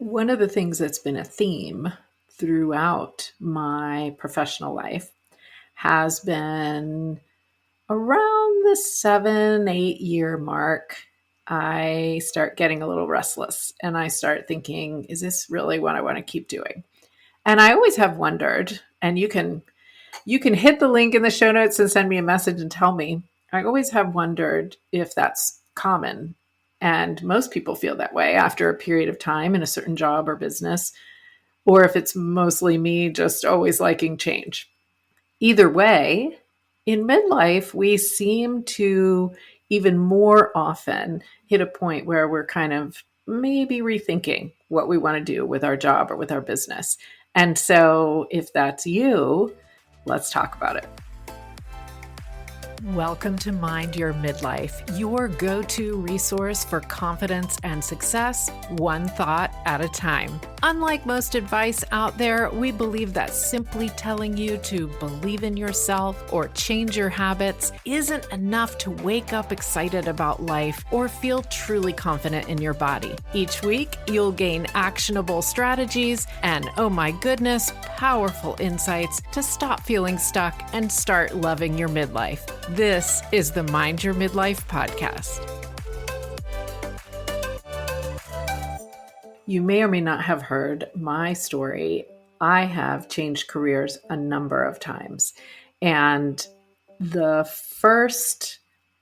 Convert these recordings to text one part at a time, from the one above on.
One of the things that's been a theme throughout my professional life has been around the 7, 8 year mark. I start getting a little restless and I start thinking, is this really what I want to keep doing? And I always have wondered, and you can hit the link in the show notes and send me a message and tell me. I always have wondered if that's common. And most people feel that way after a period of time in a certain job or business, or if it's mostly me just always liking change. Either way, in midlife, we seem to even more often hit a point where we're kind of maybe rethinking what we want to do with our job or with our business. And so, if that's you, let's talk about it. Welcome to Mind Your Midlife, your go-to resource for confidence and success, one thought at a time. Unlike most advice out there, we believe that simply telling you to believe in yourself or change your habits isn't enough to wake up excited about life or feel truly confident in your body. Each week, you'll gain actionable strategies and, oh my goodness, powerful insights to stop feeling stuck and start loving your midlife. This is the Mind Your Midlife podcast. You may or may not have heard my story. I have changed careers a number of times. And the first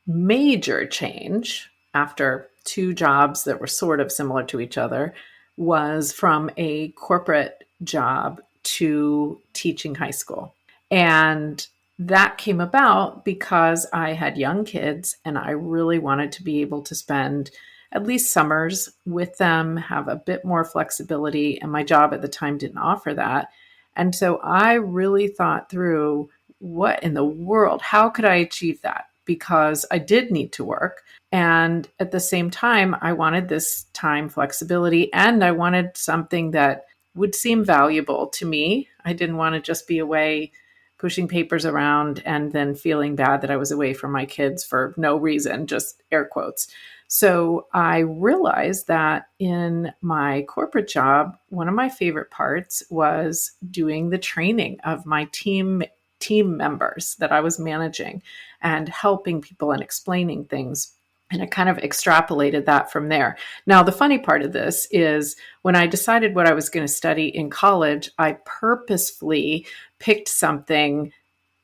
major change after 2 jobs that were sort of similar to each other was from a corporate job to teaching high school. And that came about because I had young kids and I really wanted to be able to spend at least summers with them, have a bit more flexibility. And my job at the time didn't offer that. And so I really thought through what in the world, how could I achieve that? Because I did need to work. And at the same time, I wanted this time flexibility and I wanted something that would seem valuable to me. I didn't want to just be away pushing papers around and then feeling bad that I was away from my kids for no reason, just air quotes. So I realized that in my corporate job, one of my favorite parts was doing the training of my team members that I was managing and helping people and explaining things. And I kind of extrapolated that from there. Now, the funny part of this is when I decided what I was going to study in college, I purposefully picked something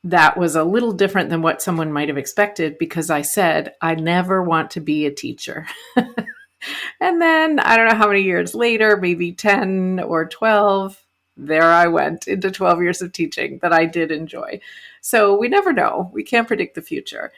that was a little different than what someone might have expected because I said, I never want to be a teacher. And then I don't know how many years later, maybe 10 or 12, there I went into 12 years of teaching that I did enjoy. So we never know. We can't predict the future.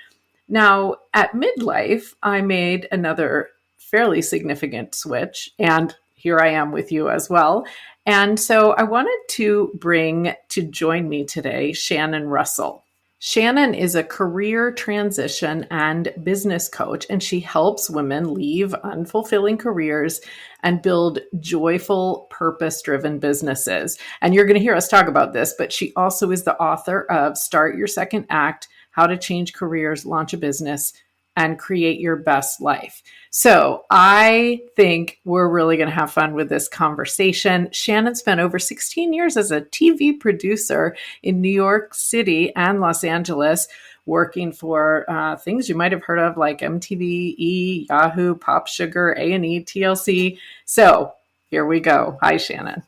Now, at midlife, I made another fairly significant switch, and here I am with you as well. And so I wanted to bring to join me today, Shannon Russell. Shannon is a career transition and business coach, and she helps women leave unfulfilling careers and build joyful, purpose-driven businesses. And you're going to hear us talk about this, but she also is the author of Start Your Second Act, How to Change Careers, Launch a Business, and Create Your Best Life. So I think we're really going to have fun with this conversation. Shannon spent over 16 years as a TV producer in New York City and Los Angeles, working for things you might have heard of like MTV, E, Yahoo, Pop Sugar, A&E, TLC. So here we go. Hi, Shannon.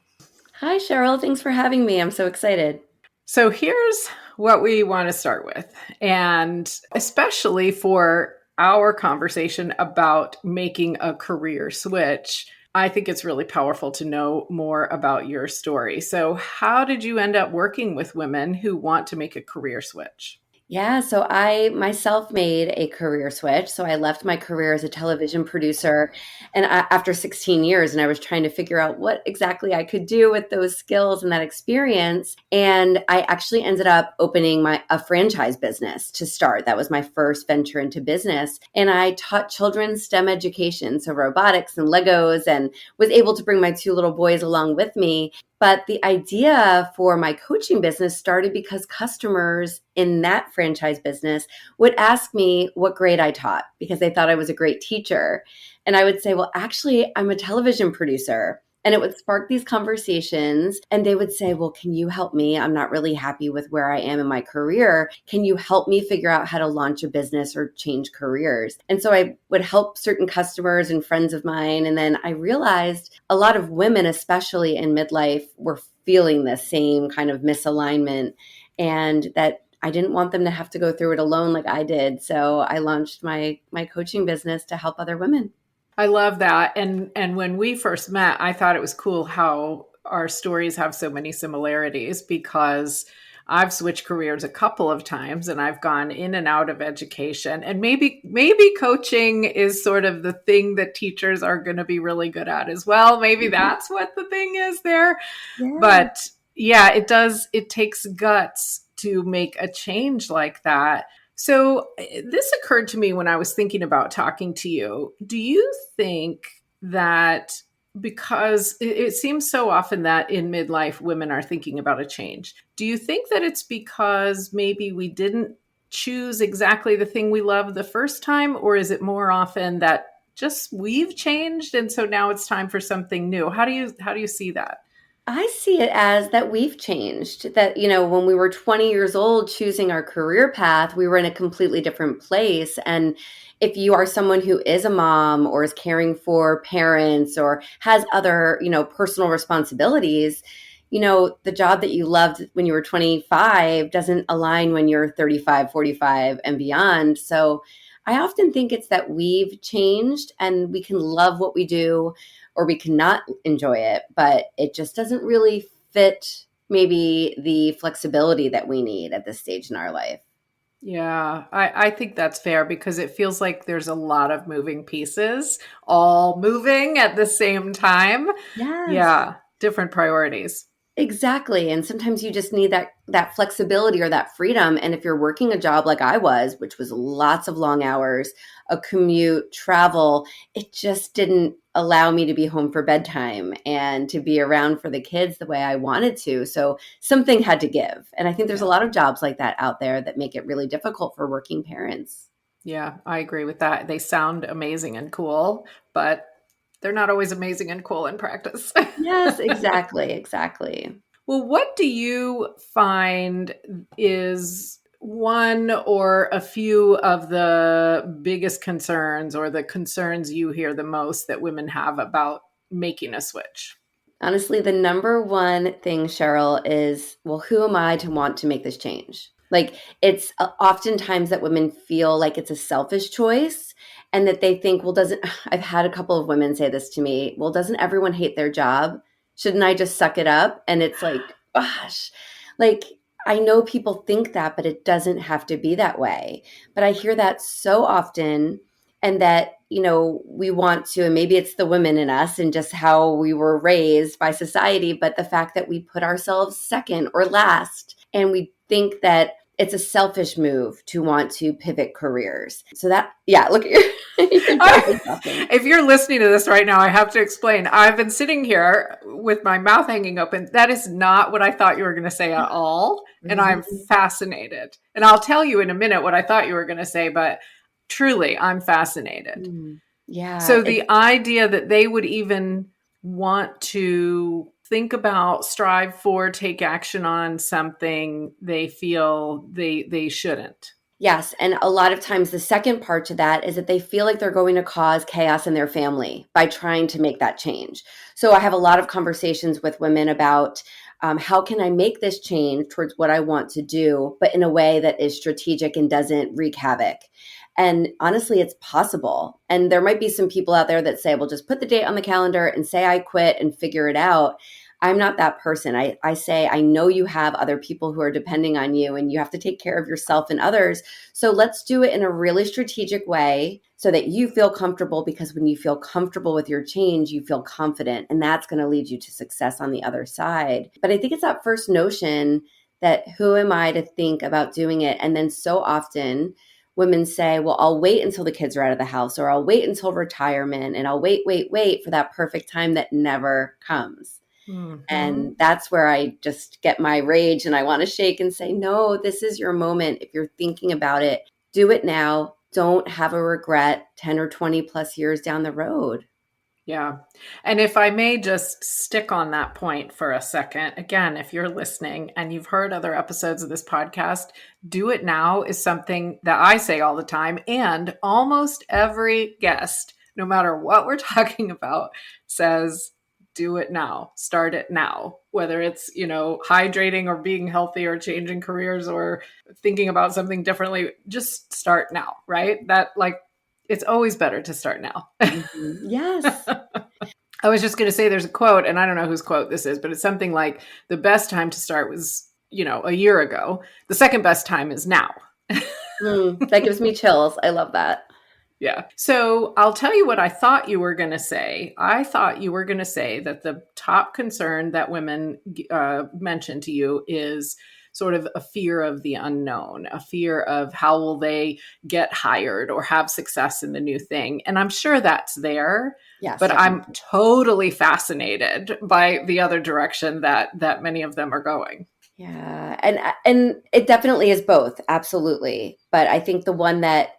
Hi, Cheryl. Thanks for having me. I'm so excited. So here's what we want to start with, and especially for our conversation about making a career switch, I think it's really powerful to know more about your story. So how did you end up working with women who want to make a career switch? Yeah, so I myself made a career switch. So I left my career as a television producer and after 16 years, and I was trying to figure out what exactly I could do with those skills and that experience. And I actually ended up opening a franchise business to start. That was my first venture into business. And I taught children STEM education, so robotics and Legos, and was able to bring my 2 little boys along with me. But the idea for my coaching business started because customers in that franchise business would ask me what grade I taught because they thought I was a great teacher. And I would say, well, actually, I'm a television producer. And it would spark these conversations. And they would say, well, can you help me? I'm not really happy with where I am in my career. Can you help me figure out how to launch a business or change careers? And so I would help certain customers and friends of mine. And then I realized a lot of women, especially in midlife, were feeling the same kind of misalignment, and that I didn't want them to have to go through it alone like I did. So I launched my coaching business to help other women. I love that. And when we first met, I thought it was cool how our stories have so many similarities because I've switched careers a couple of times and I've gone in and out of education. And maybe coaching is sort of the thing that teachers are going to be really good at as well. Maybe that's what the thing is there. Yeah. But yeah, it takes guts to make a change like that. So this occurred to me when I was thinking about talking to you. Do you think that because it seems so often that in midlife women are thinking about a change, do you think that it's because maybe we didn't choose exactly the thing we loved the first time, or is it more often that just we've changed and so now it's time for something new? How do you see that? I see it as that we've changed. That, when we were 20 years old choosing our career path, we were in a completely different place. And if you are someone who is a mom or is caring for parents or has other, personal responsibilities, the job that you loved when you were 25 doesn't align when you're 35, 45 and beyond. So I often think it's that we've changed and we can love what we do or we cannot enjoy it, but it just doesn't really fit maybe the flexibility that we need at this stage in our life. Yeah, I think that's fair because it feels like there's a lot of moving pieces all moving at the same time. Yes. Yeah, different priorities. Exactly. And sometimes you just need that flexibility or that freedom. And if you're working a job like I was, which was lots of long hours, a commute, travel, it just didn't allow me to be home for bedtime and to be around for the kids the way I wanted to. So something had to give. And I think there's a Yeah. lot of jobs like that out there that make it really difficult for working parents. Yeah, I agree with that. They sound amazing and cool, but they're not always amazing and cool in practice. Yes, exactly, exactly. Well, what do you find is one or a few of the biggest concerns or the concerns you hear the most that women have about making a switch? Honestly, the number one thing, Cheryl, is, well, who am I to want to make this change? Like, it's oftentimes that women feel like it's a selfish choice and that they think, well, doesn't, I've had a couple of women say this to me, well, doesn't everyone hate their job? Shouldn't I just suck it up? And it's like, gosh, like, I know people think that, but it doesn't have to be that way. But I hear that so often, and that we want to, and maybe it's the women in us and just how we were raised by society, but the fact that we put ourselves second or last, and we think that it's a selfish move to want to pivot careers. So that, yeah, look at your jaw is dropping. If you're listening to this right now, I have to explain. I've been sitting here with my mouth hanging open. That is not what I thought you were going to say at all. And I'm Really? fascinated. And I'll tell you in a minute what I thought you were going to say, but truly, I'm fascinated. Mm. Yeah, So the idea that they would even want to think about, strive for, take action on something they feel they shouldn't. yes. And a lot of times, the second part to that is that they feel like they're going to cause chaos in their family by trying to make that change. So I have a lot of conversations with women about how can I make this change towards what I want to do, but in a way that is strategic and doesn't wreak havoc. And honestly, it's possible. And there might be some people out there that say, well, just put the date on the calendar and say I quit and figure it out. I'm not that person. I say, I know you have other people who are depending on you and you have to take care of yourself and others. So let's do it in a really strategic way so that you feel comfortable, because when you feel comfortable with your change, you feel confident, and that's going to lead you to success on the other side. But I think it's that first notion that who am I to think about doing it? And then so often women say, well, I'll wait until the kids are out of the house, or I'll wait until retirement, and I'll wait for that perfect time that never comes. Mm-hmm. And that's where I just get my rage and I want to shake and say, no, this is your moment. If you're thinking about it, do it now. Don't have a regret 10 or 20 plus years down the road. Yeah. And if I may just stick on that point for a second, again, if you're listening and you've heard other episodes of this podcast, do it now is something that I say all the time. And almost every guest, no matter what we're talking about, says, do it now, start it now, whether it's, hydrating or being healthy or changing careers or thinking about something differently, just start now, right? It's always better to start now. Mhm. Yes. I was just going to say there's a quote, and I don't know whose quote this is, but it's something like the best time to start was, a year ago. The second best time is now. That gives me chills. I love that. Yeah. So I'll tell you what I thought you were going to say. I thought you were going to say that the top concern that women mention to you is sort of a fear of the unknown, a fear of how will they get hired or have success in the new thing. And I'm sure that's there, Yes, but I'm definitely. totally fascinated by the other direction that many of them are going. Yeah, and it definitely is both, absolutely. But I think the one that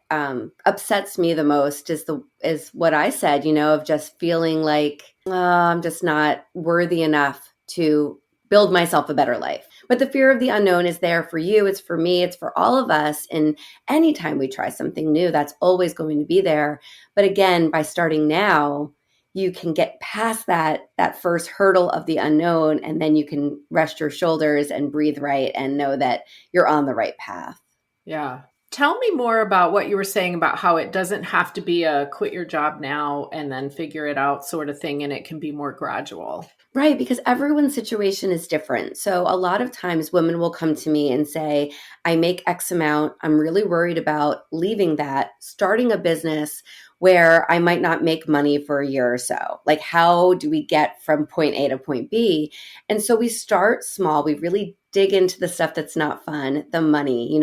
upsets me the most is what I said, of just feeling like I'm just not worthy enough to build myself a better life. But the fear of the unknown is there for you, it's for me, it's for all of us. And anytime we try something new, that's always going to be there. But again, by starting now, you can get past that first hurdle of the unknown, and then you can rest your shoulders and breathe right and know that you're on the right path. Yeah. Tell me more about what you were saying about how it doesn't have to be a quit your job now and then figure it out sort of thing, and it can be more gradual. Right, because everyone's situation is different. So a lot of times women will come to me and say, I make X amount. I'm really worried about leaving that, starting a business where I might not make money for a year or so. Like, how do we get from point A to point B? And so we start small. We really dig into the stuff that's not fun, the money.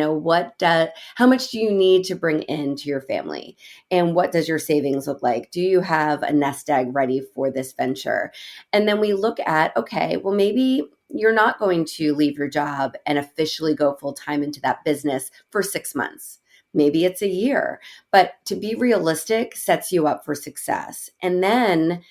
How much do you need to bring into your family? And what does your savings look like? Do you have a nest egg ready for this venture? And then we look at, okay, well, maybe you're not going to leave your job and officially go full time into that business for 6 months. Maybe it's a year, but to be realistic sets you up for success. And then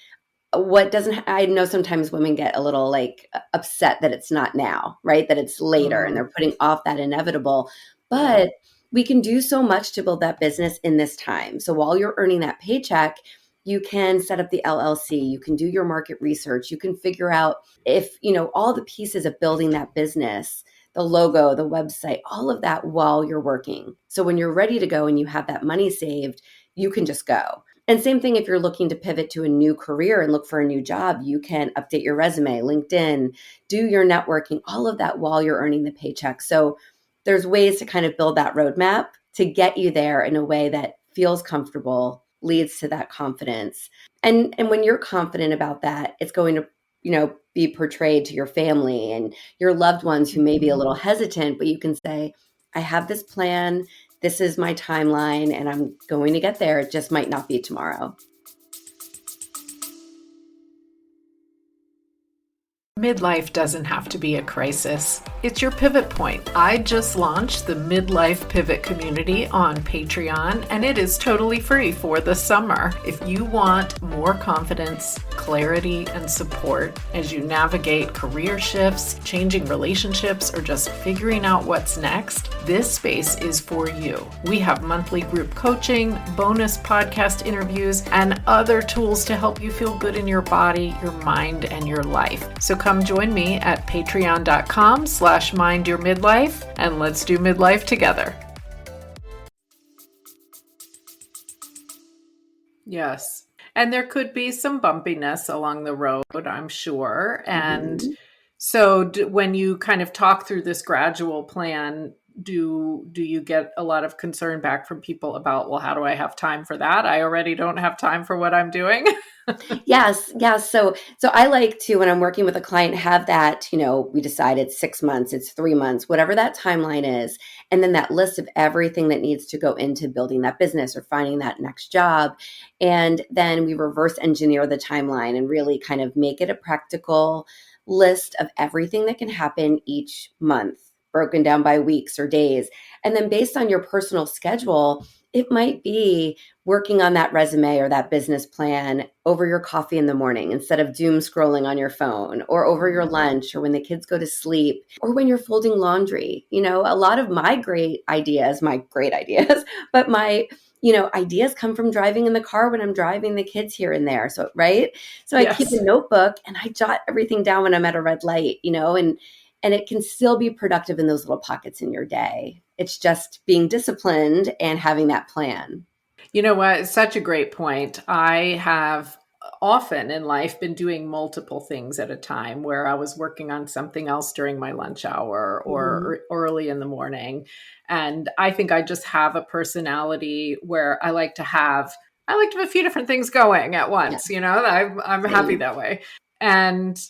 what doesn't, I know sometimes women get a little like upset that it's not now, right? That it's later and Mm, they're putting off that inevitable. yeah. But we can do so much to build that business in this time. So while you're earning that paycheck, you can set up the LLC, you can do your market research, you can figure out if, all the pieces of building that business, the logo, the website, all of that while you're working. So when you're ready to go and you have that money saved, you can just go. And same thing if you're looking to pivot to a new career and look for a new job, you can update your resume, LinkedIn, do your networking, all of that while you're earning the paycheck. So there's ways to kind of build that roadmap to get you there in a way that feels comfortable, leads to that confidence. And when you're confident about that, it's going to, be portrayed to your family and your loved ones who may be a little Mhm. hesitant, but you can say, I have this plan, this is my timeline, and I'm going to get there. It just might not be tomorrow. Midlife doesn't have to be a crisis. It's your pivot point. I just launched the Midlife Pivot community on Patreon, and it is totally free for the summer. If you want more confidence, clarity, and support as you navigate career shifts, changing relationships, or just figuring out what's next, this space is for you. We have monthly group coaching, bonus podcast interviews, and other tools to help you feel good in your body, your mind, and your life. So come join me at patreon.com/mindyourmidlife, and let's do midlife together. Yes. And there could be some bumpiness along the road, I'm sure. And Mhm. so when you kind of talk through this gradual plan, do you get a lot of concern back from people about, well, how do I have time for that? I already don't have time for what I'm doing. Yes, yes. So I like to, when I'm working with a client, have that, we decide it's 6 months, it's 3 months, whatever that timeline is. And then that list of everything that needs to go into building that business or finding that next job. And then we reverse engineer the timeline and really kind of make it a practical list of everything that can happen each month, broken down by weeks or days. And then based on your personal schedule, It might be working on that resume or that business plan over your coffee in the morning instead of doom scrolling on your phone, or over your lunch, or when the kids go to sleep, or when you're folding laundry. A lot of my great ideas, but my ideas come from driving in the car when I'm driving the kids here and there. So, right. So I keep Yes. a notebook and I jot everything down when I'm at a red light, and it can still be productive in those little pockets in your day. It's just being disciplined and having that plan. You know what? It's such a great point. I have often in life been doing multiple things at a time where I was working on something else during my lunch hour Mhm. or early in the morning. And I think I just have a personality where I like to have a few different things going at Yeah, once, I'm happy same. that way. And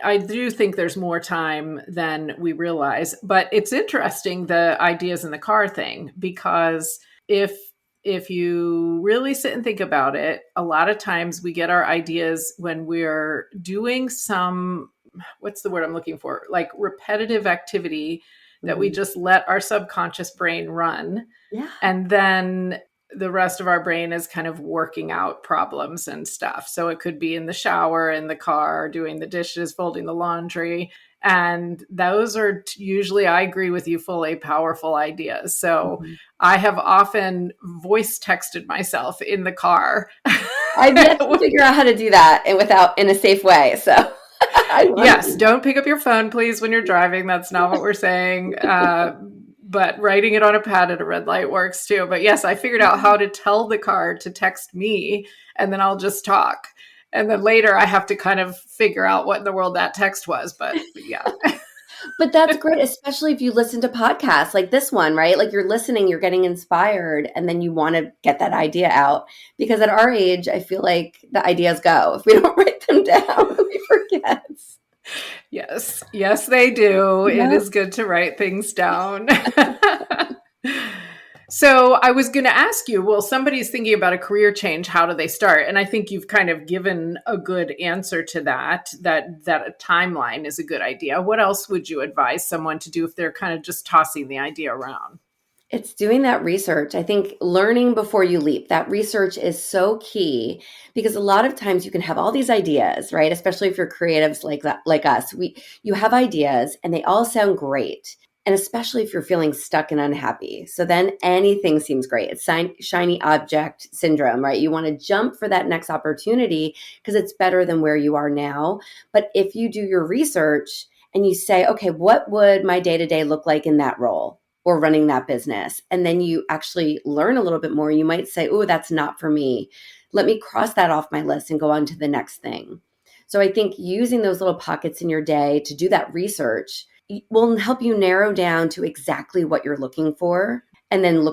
I do think there's more time than we realize, but it's interesting the ideas in the car thing, because if you really sit and think about it, a lot of times we get our ideas when we're doing some, what's the word I'm looking for? Like repetitive activity that we Mhm. just let our subconscious brain run. Yeah. And then the rest of our brain is kind of working out problems and stuff. So it could be in the shower, in the car, doing the dishes, folding the laundry. And those are usually, I agree with you fully, powerful ideas. So Mhm. I have often voice texted myself in the car. I've yet to figure out how to do that and without in a safe way. So I want Yes, to. don't pick up your phone, please, when you're driving. That's not what we're saying. But writing it on a pad at a red light works too. But yes, I figured out how to tell the car to text me, and then I'll just talk. And then later I have to kind of figure out what in the world that text was. But yeah. But that's great, especially if you listen to podcasts like this one, right? Like you're listening, you're getting inspired, and then you want to get that idea out. Because at our age, I feel like the ideas go. If we don't write them down, we forget. Yes. Yes, they do. It Yep. is good to write things down. So I was going to ask you, well, somebody's thinking about a career change, how do they start? And I think you've kind of given a good answer to that a timeline is a good idea. What else would you advise someone to do if they're kind of just tossing the idea around? It's doing that research. I think learning before you leap, that research is so key because a lot of times you can have all these ideas, right? Especially if you're creatives like that, like us. You have ideas and they all sound great. And especially if you're feeling stuck and unhappy. So then anything seems great. It's shiny object syndrome, right? You want to jump for that next opportunity because it's better than where you are now. But if you do your research and you say, okay, what would my day to day look like in that role? Or running that business. And then you actually learn a little bit more. You might say, oh, that's not for me. Let me cross that off my list and go on to the next thing. So I think using those little pockets in your day to do that research will help you narrow down to exactly what you're looking for. And then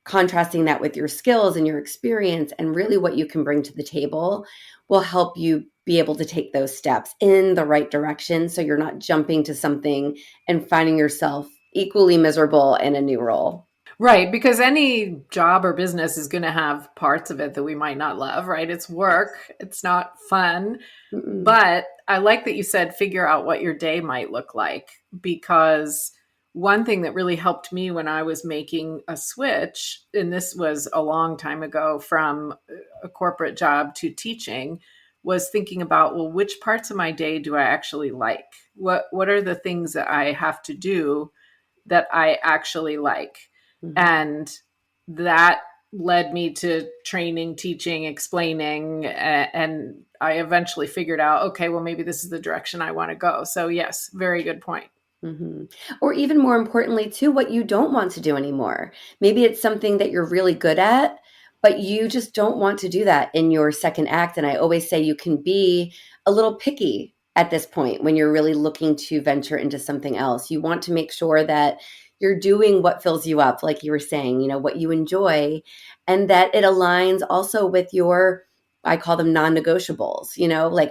contrasting that with your skills and your experience and really what you can bring to the table will help you be able to take those steps in the right direction. So you're not jumping to something and finding yourself equally miserable in a new role. Right, because any job or business is going to have parts of it that we might not love, right? It's work, it's not fun. Mm-mm. But I like that you said figure out what your day might look like, because one thing that really helped me when I was making a switch, and this was a long time ago, from a corporate job to teaching, was thinking about, well, which parts of my day do I actually like? What are the things that I have to do that I actually like? Mhm. And that led me to training, teaching, explaining, and I eventually figured out, okay, well, maybe this is the direction I want to go. So, yes, very good point. Mhm. Or even more importantly, too, what you don't want to do anymore. Maybe it's something that you're really good at, but you just don't want to do that in your second act. And I always say you can be a little picky at this point when you're really looking to venture into something else. You want to make sure that you're doing what fills you up, like you were saying, what you enjoy, and that it aligns also with your, I call them non-negotiables, like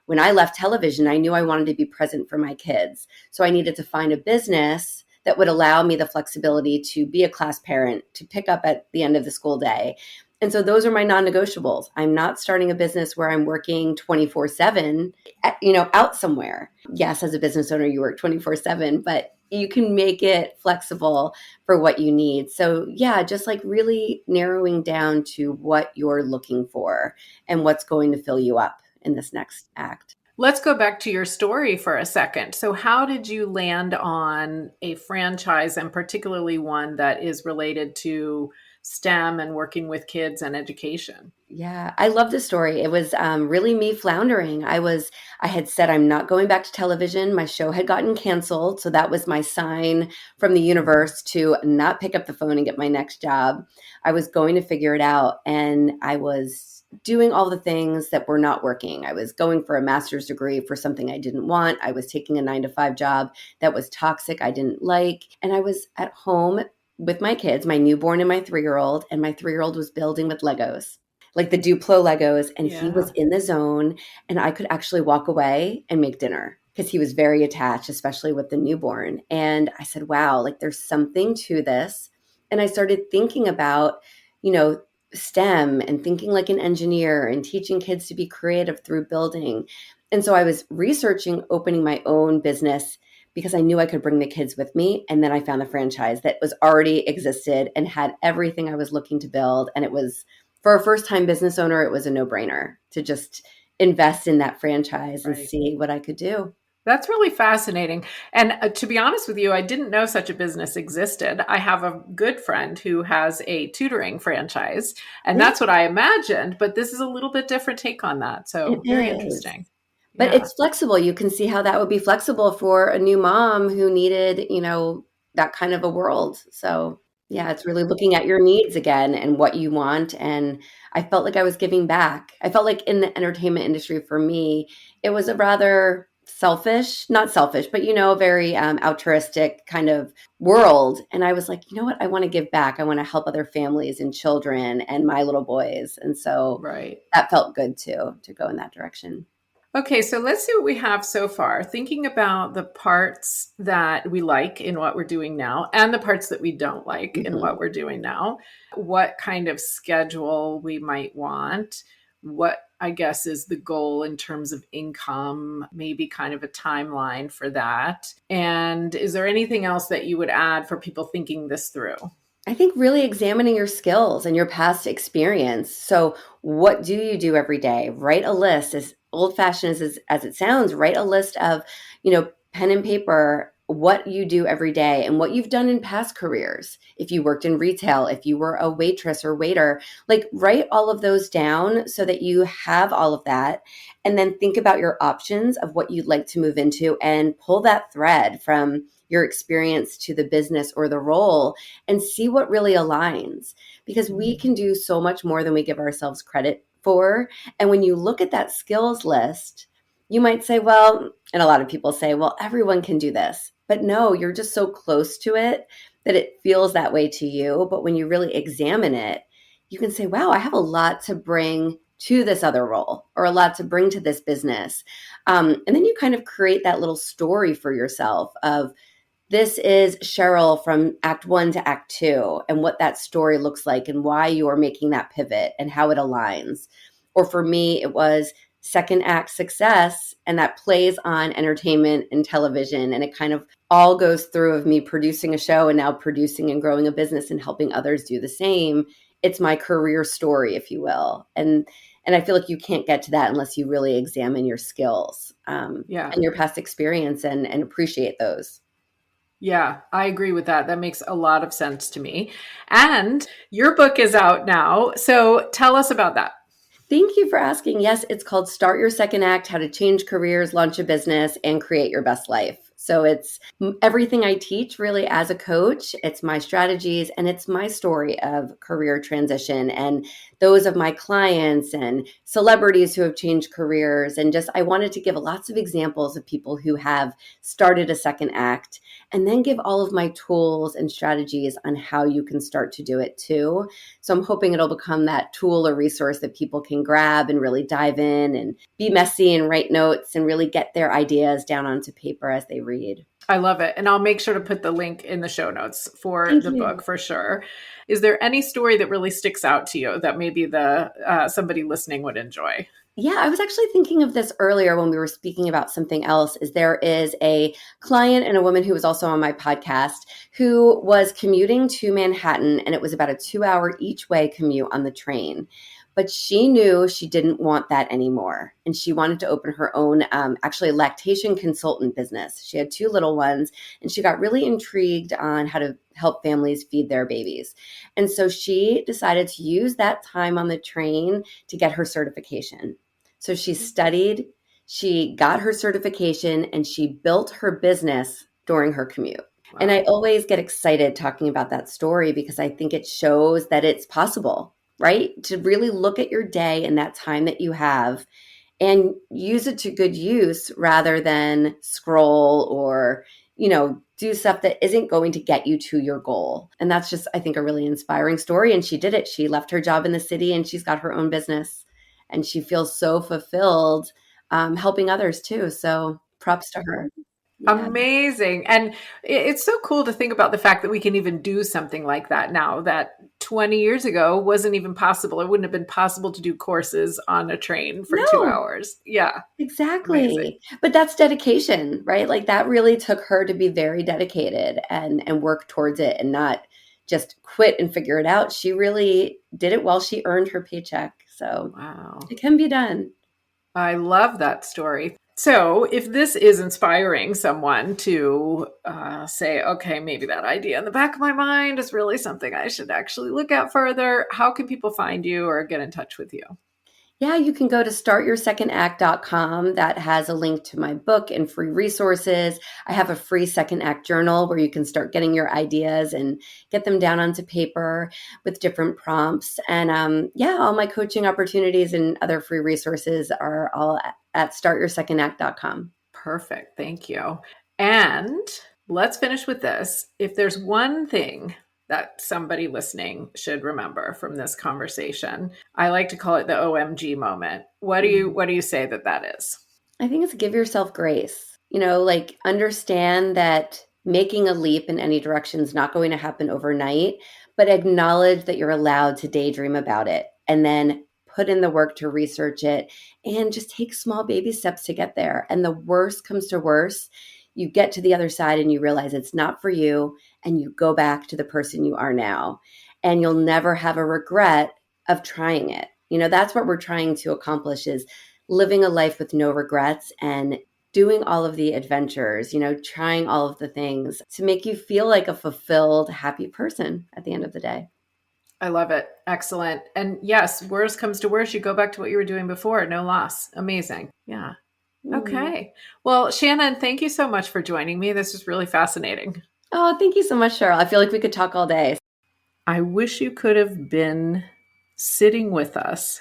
when I left television, I knew I wanted to be present for my kids. So I needed to find a business that would allow me the flexibility to be a class parent, to pick up at the end of the school day, And so those are my non-negotiables. I'm not starting a business where I'm working 24/7, out somewhere. Yes, as a business owner, you work 24/7, but you can make it flexible for what you need. So yeah, just like really narrowing down to what you're looking for and what's going to fill you up in this next act. Let's go back to your story for a second. So, how did you land on a franchise, and particularly one that is related to STEM and working with kids and education? Yeah, I love this story. It was really me floundering. I had said I'm not going back to television. My show had gotten canceled. So that was my sign from the universe to not pick up the phone and get my next job. I was going to figure it out. And I was doing all the things that were not working. I was going for a master's degree for something I didn't want. I was taking a 9 to 5 job that was toxic, I didn't like. And I was at home with my kids, my newborn and my 3-year-old, and my 3-year-old was building with Legos, like the Duplo Legos, and he was Yeah, in the zone, and I could actually walk away and make dinner because he was very attached, especially with the newborn. And I said, wow, like there's something to this. And I started thinking about, you know, STEM and thinking like an engineer and teaching kids to be creative through building. And so I was researching opening my own business because I knew I could bring the kids with me. And then I found the franchise that was already existed and had everything I was looking to build. And it was, for a first time business owner, it was a no brainer to just invest in that franchise and right. see what I could do. That's really fascinating. And to be honest with you, I didn't know such a business existed. I have a good friend who has a tutoring franchise, and Yeah, that's what I imagined. But this is a little bit different take on that. it So, very is. interesting. But Yeah. it's flexible. You can see how that would be flexible for a new mom who needed, that kind of a world. So, yeah, it's really looking at your needs again and what you want. And I felt like I was giving back. I felt like in the entertainment industry for me, it was a rather selfish, not selfish, but, a very altruistic kind of world. And I was like, you know what? I want to give back. I want to help other families and children and my little boys. And so Right. that felt good too, to go in that direction. Okay, so let's see what we have so far. Thinking about the parts that we like in what we're doing now and the parts that we don't like in Mhm. what we're doing now, what kind of schedule we might want, what I guess is the goal in terms of income, maybe kind of a timeline for that. And is there anything else that you would add for people thinking this through? I think really examining your skills and your past experience. So, what do you do every day? Write a list, as old fashioned as it sounds, write a list of, pen and paper, what you do every day and what you've done in past careers. If you worked in retail, if you were a waitress or waiter, like write all of those down so that you have all of that. And then think about your options of what you'd like to move into and pull that thread from your experience to the business or the role and see what really aligns because we Mhm. can do so much more than we give ourselves credit for. And when you look at that skills list, you might say, well, and a lot of people say, well, everyone can do this. But no, you're just so close to it that it feels that way to you. But when you really examine it, you can say, wow, I have a lot to bring to this other role or a lot to bring to this business. And then you kind of create that little story for yourself of, this is Cheryl from Act One to Act Two, and what that story looks like, and why you are making that pivot and how it aligns. Or for me, it was second act success, and that plays on entertainment and television. And it kind of all goes through of me producing a show and now producing and growing a business and helping others do the same. It's my career story, if you will. And I feel like you can't get to that unless you really examine your skills Yeah. and your past experience and appreciate those. Yeah, I agree with that. That makes a lot of sense to me. And your book is out now. So tell us about that. Thank you for asking. Yes, it's called Start Your Second Act: How to Change Careers, Launch a Business, and Create Your Best Life. So it's everything I teach really as a coach. It's my strategies and it's my story of career transition and those of my clients and celebrities who have changed careers. And just, I wanted to give lots of examples of people who have started a second act and then give all of my tools and strategies on how you can start to do it too. So I'm hoping it'll become that tool or resource that people can grab and really dive in and be messy and write notes and really get their ideas down onto paper as they read. I love it. And I'll make sure to put the link in the show notes for Thank the you. book for sure. Is there any story that really sticks out to you that maybe the somebody listening would enjoy? Yeah, I was actually thinking of this earlier when we were speaking about something else. Is there is a client and a woman who was also on my podcast who was commuting to Manhattan, and it was about a 2 hour each way commute on the train. But she knew she didn't want that anymore. And she wanted to open her own, actually, lactation consultant business. She had two little ones, and she got really intrigued on how to help families feed their babies. And so she decided to use that time on the train to get her certification. So she studied, she got her certification, and she built her business during her commute. And I Wow. always get excited talking about that story because I think it shows that it's possible, right? To really look at your day and that time that you have and use it to good use rather than scroll or, do stuff that isn't going to get you to your goal. And that's just, I think, a really inspiring story. And she did it. She left her job in the city and she's got her own business and she feels so fulfilled, helping others too. So props to her. Yeah. Amazing. And it's so cool to think about the fact that we can even do something like that now that 20 years ago wasn't even possible. It wouldn't have been possible to do courses on a train for two No, hours. Yeah. Amazing. exactly. But that's dedication, right? Like that really took her to be very dedicated and work towards it and not just quit and figure it out. She really did it while she earned her paycheck. So Wow. it can be done. I love that story. So, if this is inspiring someone to say, okay, maybe that idea in the back of my mind is really something I should actually look at further, how can people find you or get in touch with you? Yeah, you can go to startyoursecondact.com. That has a link to my book and free resources. I have a free second act journal where you can start getting your ideas and get them down onto paper with different prompts. And yeah, all my coaching opportunities and other free resources are all at startyoursecondact.com. Perfect. Thank you. And let's finish with this. If there's one thing that somebody listening should remember from this conversation, I like to call it the OMG moment. What do you say that is? I think it's give yourself grace. Like understand that making a leap in any direction is not going to happen overnight, but acknowledge that you're allowed to daydream about it and then put in the work to research it and just take small baby steps to get there. And the worst comes to worst, you get to the other side and you realize it's not for you and you go back to the person you are now. And you'll never have a regret of trying it. That's what we're trying to accomplish is living a life with no regrets and doing all of the adventures, trying all of the things to make you feel like a fulfilled, happy person at the end of the day. I love it. Excellent. And yes, worst comes to worst, you go back to what you were doing before. No loss. Amazing. Yeah. Mm. Okay. Well, Shannon, thank you so much for joining me. This was really fascinating. Oh, thank you so much, Cheryl. I feel like we could talk all day. I wish you could have been sitting with us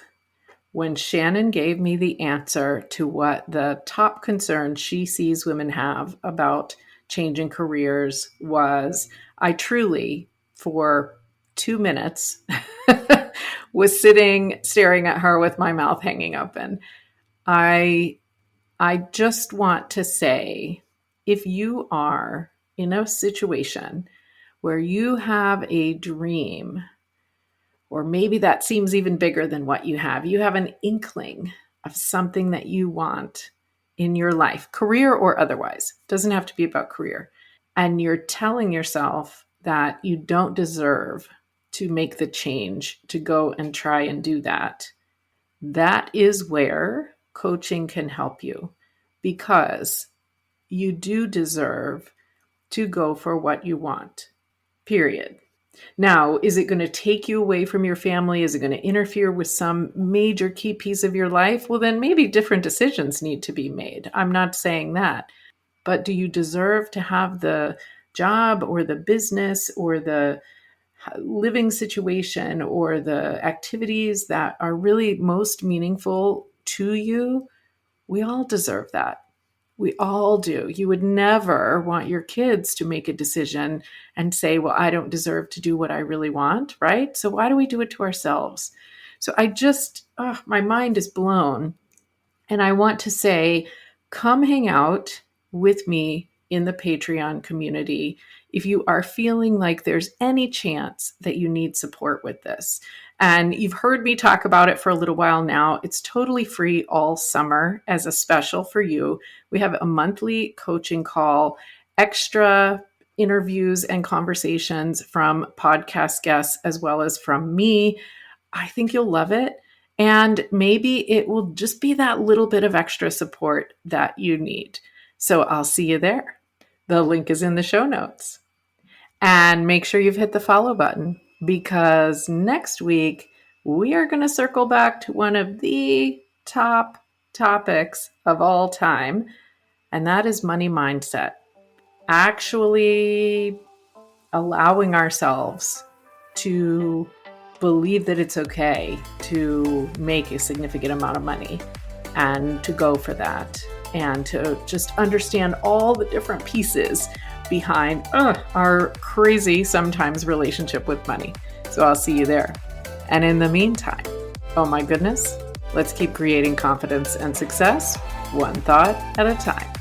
when Shannon gave me the answer to what the top concern she sees women have about changing careers was. I truly, for 2 minutes, was sitting staring at her with my mouth hanging open. I I just want to say, if you are in a situation where you have a dream, or maybe that seems even bigger than what you have an inkling of something that you want in your life, career or otherwise, doesn't have to be about career, and you're telling yourself that you don't deserve to make the change to go and try and do that, that is where coaching can help you, because you do deserve to go for what you want, period. Now, is it going to take you away from your family? Is it going to interfere with some major key piece of your life? Well, then maybe different decisions need to be made. I'm not saying that. But do you deserve to have the job or the business or the living situation or the activities that are really most meaningful to you? We all deserve that. We all do. You would never want your kids to make a decision and say, well, I don't deserve to do what I really want, right? So why do we do it to ourselves? So my mind is blown. And I want to say, come hang out with me in the Patreon community if you are feeling like there's any chance that you need support with this. And you've heard me talk about it for a little while now. It's totally free all summer as a special for you. We have a monthly coaching call, extra interviews and conversations from podcast guests as well as from me. I think you'll love it. And maybe it will just be that little bit of extra support that you need. So I'll see you there. The link is in the show notes. And make sure you've hit the follow button, because next week we are going to circle back to one of the top topics of all time, and that is money mindset. Actually allowing ourselves to believe that it's okay to make a significant amount of money and to go for that, and to just understand all the different pieces behind our crazy sometimes relationship with money. So I'll see you there. And in the meantime, oh my goodness, let's keep creating confidence and success one thought at a time.